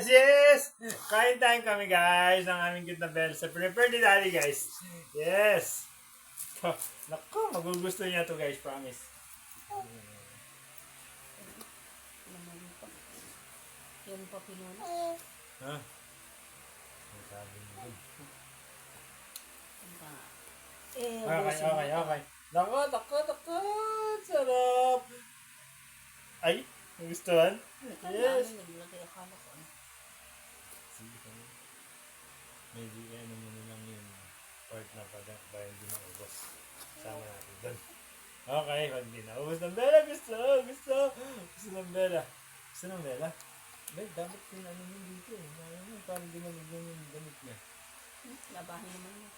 Yes! Kain time kami guys ng aming cute na bell sa prepare ni Daddy guys. Yes! Naku, magugusto niya to guys, promise. Naman pa. Yun pa pinunas. Ha? Ang sabi mo dun. Pa. Okay. Naku. Sarap! Ay, nagustuhan? Yes! Naglagay akala ko. Sige kami. Maybe ano muna lang yung part na para hindi maubos. Sama natin doon. Okay, pag di naubos ng Bella, gusto ng Bella. Gusto ng Bella? Babe, dapat pinano mo dito eh. Parang di malagyan yung damit niya. Labahin naman mo.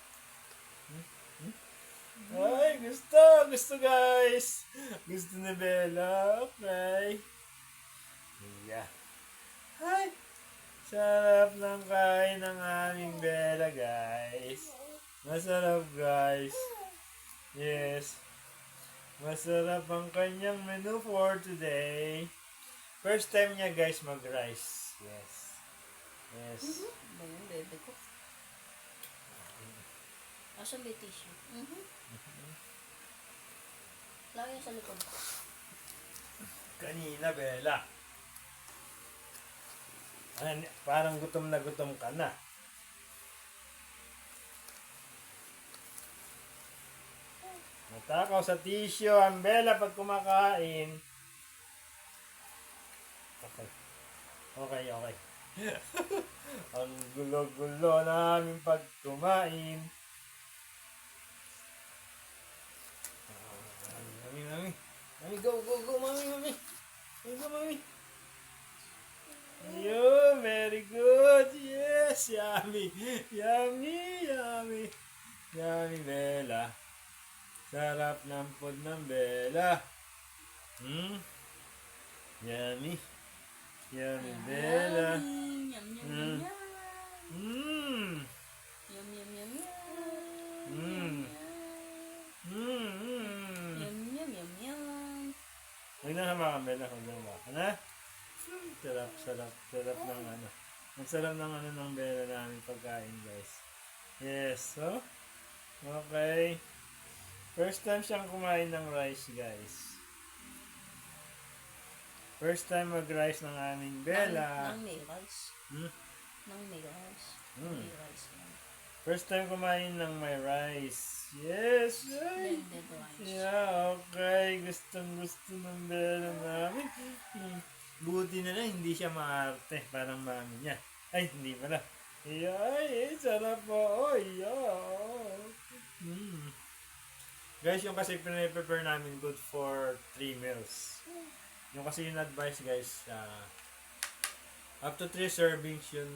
Ay, gusto guys. Gusto ni Bella. Okay. Yeah. Hi. Sarap ng kain ng aming Bella, guys. Masarap, guys. Yes. Masarap ang kanyang menu for today. First time niya, guys, mag-rice. Yes. Yes. Ba yun, bebe ko? Asan may tissue? Lagay sa likod. Kanina, Bella. Parang gutom na gutom ka na. Natakaw sa tissue ang Bella pag kumakain. Okay. Ang gulo-gulo namin pag kumain. Mami, go, mami. Go, mami. Ayun, very good. Yes, yummy, Bella. Sarap ng food ng Bella. Yummy, Bella. Yum, yum, yum, yum. Yum, yum, yum, yum. Yum, yum, yum, yum. Huwag na hamakan, Bella. Huwag na hamakan, ha? Sarap ng ano. Ang sarap ng ano ng Bella namin pagkain, guys. Yes, so. Okay. First time siyang kumain ng rice, guys. First time mag-rice ng aming Bella. Nang may rice. Nang may rice. May rice lang. First time kumain ng may rice. Yes! Ay. Blended rice. Yeah, okay. Gusto ng Bella namin. Buti na lang, hindi siya maarte. Parang mami niya. Ay, hindi pala. Ay, sarap po. Guys, yung kasi prepare namin good for 3 meals. Yung kasi yung advice guys, up to 3 servings yun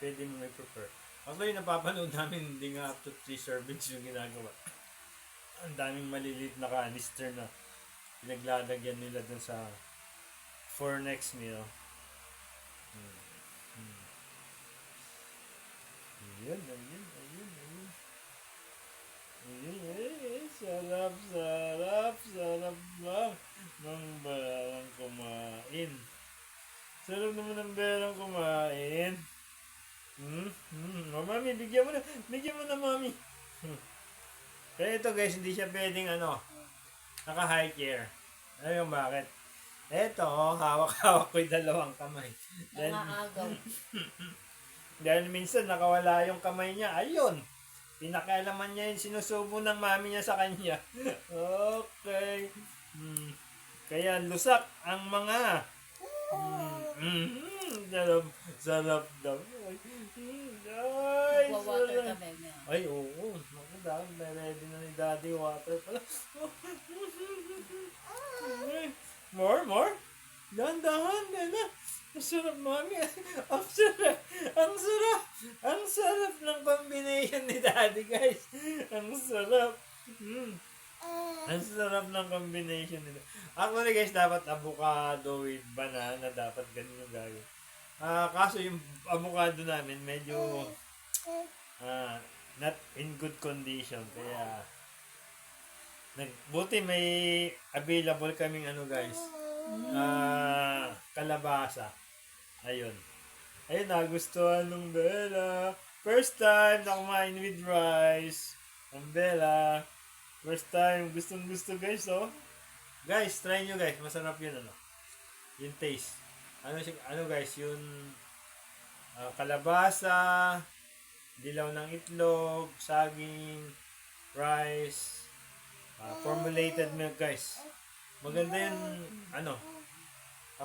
pwede mo may prepare. Actually, napapanood namin hindi nga up to 3 servings yung ginagawa. Ang daming maliliit na canister na pinaglalagyan nila dun sa for next meal. Ayun. Sarap lang ng Belang kumain. Sarap naman ng Belang kumain. Mami, bigyan mo na, mami. Kaya ito guys, hindi siya pwedeng naka-high chair. Ayun bakit? Eto, hawak-hawak ko yung dalawang kamay. Nangaagaw. Dahil minsan nakawala yung kamay niya. Ayun! Pinakialaman niya yung sinusubo ng mami niya sa kanya. Okay. Kaya lusak ang mga. Sarap daw. Ay, Water sarap. ka, bebe. Ay, oo. Naku, dahil may ready na ni Daddy water pala. More? Dahan, Bella. Ang sarap, mami. Ang sarap ng combination ni Daddy, guys. Ang sarap. Ang sarap ng combination nila. Actually, guys, dapat avocado with banana. Dapat ganun yung gagawin. Kaso yung avocado namin, medyo not in good condition. Kaya, buti may available kaming guys. Kalabasa. Ayun. Ayun, nagustuhan ng Bella. First time na kumain with rice. Ang Bella. First time. Gustong gusto guys, oh. Guys, try nyo guys. Masarap yun, ano. Yung taste. Ano guys, yung kalabasa, dilaw ng itlog, saging, rice, formulated milk guys. Maganda yung,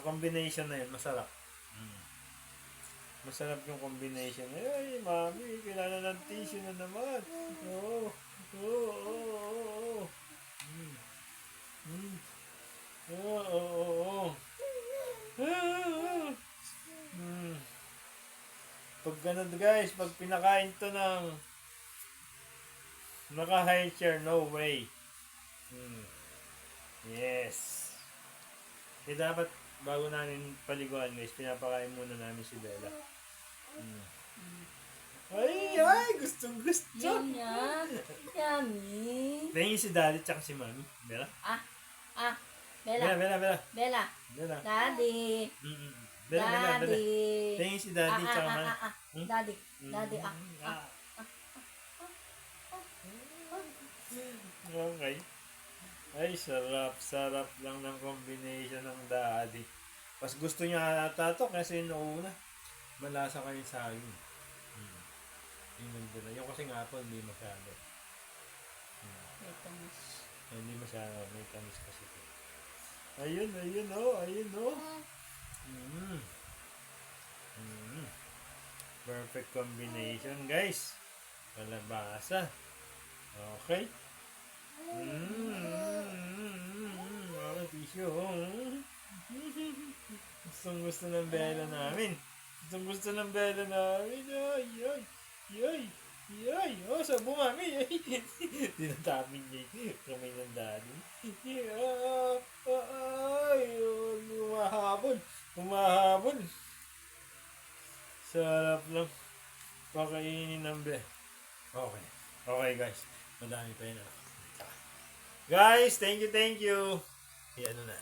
combination na yun. Masarap. Masarap yung combination. Ay, mami, kailangan ng tissue na naman. Oo. Oo, oo, oo. Oo, oo, oo. Pag ganun guys, pag pinakain to ng naka-high chair, no way. Yes. Eh dapat bago namin paliguan guys, pinapakain muna namin si Bella. Ay, gustong gusto. Yum, yum. Yummy. Tingin si Daddy tsaka si Mami. Bella? Bella. Bella. Bella. Bella. Daddy. Bella. Daddy. Tingin si Daddy tsaka Mami. Daddy. Daddy. Okay. Ay, sarap lang ng combination ng Daddy. Mas gusto niya ata to kasi nauna. Malasa kayo sa akin. Yung kasi nga po, hindi masyado. May tamis. Hindi masyado, may tamis kasi ito. Ayun oh. Perfect combination, guys. Kalabasa. Okay. Tissue. Gusto ng Bella namin. Gusto ng Bella namin. Ay. Oh, sabo mami. Tinatamin niya kamay ng Daddy. Ay, humahabol. Sarap lang. Pakainin ng Bella. Okay guys. Madami pa yun. Guys, thank you. Ano na.